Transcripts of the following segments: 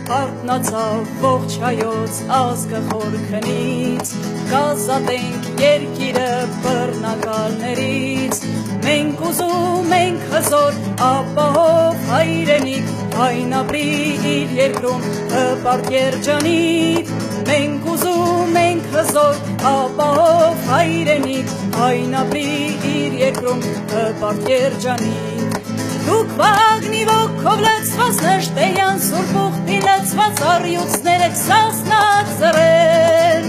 Արտնացավ ողջ հայոց ազգը խորքնից, կազատենք երկիրը բռնակալներից, մենք ուզում ենք հզոր ապահով հայրենիք, այն ապրի իր երկրում հպարտ երջանիկ, մենք ուզում ենք հզոր ապահով հայրենիք, այն ապրի իր երկրում հպարտ երջանիկ, դուք վագնի ոգով լցված նշտեյան սուրբ ուխտի լցված առյուծներ եք սասնած ծռեր,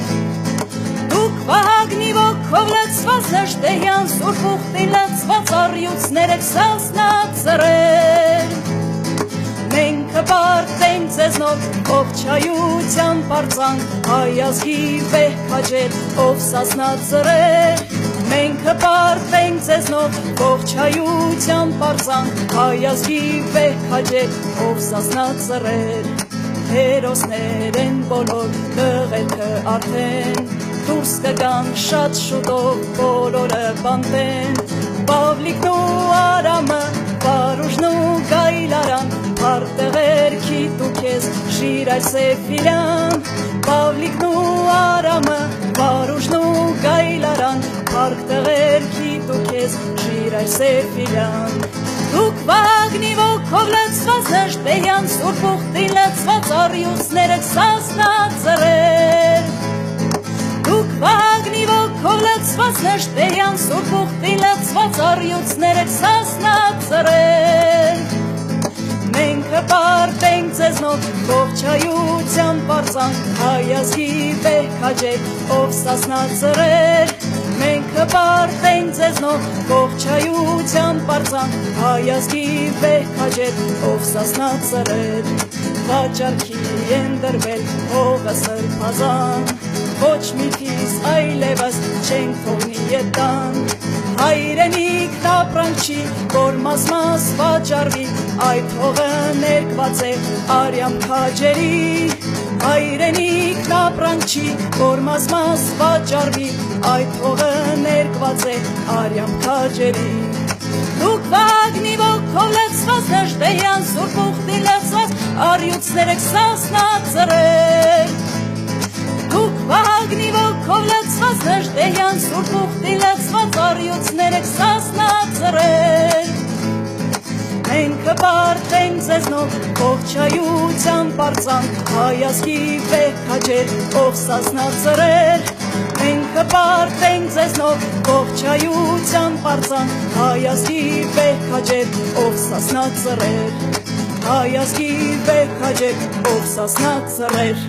դուք վագնի ոգով լցված նշտեյան սուրբ ուխտի լցված առյուծներ եք սասնած ծռեր, մենք կպարտենք ձեզնով ողջ հայության պարծանք, հայ ազգի վեհ քաջեր ով սասնած ծռեր, մենք կպարտենք ձեզնով ողջ հայության պարծանք, հայ ազգի վեհ քաջեր ով սասնած ծռեր, հերոսներ են բոլոր տղերքը արդեն, դուրս կգան շատ շուտով բոլորը բանտեն, Պավլիկն ու Արամը, Վարուժն ու Գայլարան, փառք տղերքի դու քեզ Շիրայր Սեֆիրյան, Պավլիկն ու Արամը, Վարուժն ու Գայլարան, փառք տղերքի դու քեզ Շիրայր Սեֆիրյան, դուք վագնի ոգով լցված նշտեյան սուրբ ուխտի լցված առյուծներ եք սասնած ծռեր, դուք վագնի ոգով լցված նշտեյան սուրբ ուխտի լցված առյուծներ եք սասնած ծռեր, մենք կպարտենք ձեզնով ողջ հայության պարծանք, հայ ազգի վեհ քաջեր ով սասնած ծռեր, մենք կպարտենք ձեզնով ողջ հայության պարծանք, հայ ազգի վեհ քաջեր ով սասնած ծռեր, վաճառքի են դրվել հողը սրբազան, ոչ մի քիզ այլևս չենք թողնի ետ տան, հայրենիքն ապրանք չի, որ մաս-մաս վաճառվի, այդ հողը ներկված է արյամբ քաջերի, հայրենիքն ապրանք չի, որ մաս-մաս վաճառվի, այդ հողը ներկված է արյամբ քաջերի, դուք վագնի ոգով լցված նշտեյան սուրբ ուխտի լցված առյուծներ եք սասնած ծռեր, դուք վագնի ոգով լցված նշտեյան սուրբ ուխտի լցված առյուծներ եք սասնած ծռեր, մենք կպարտենք ձեզնով ողջ հայության պարծանք, հայ ազգի վեհ քաջեր ով սասնած ծռեր, մենք կպարտենք ձեզնով ողջ հայության պարծանք, հայ ազգի վեհ քաջեր ով սասնած ծռեր, հայ ազգի վեհ քաջեր ով սասնած ծռեր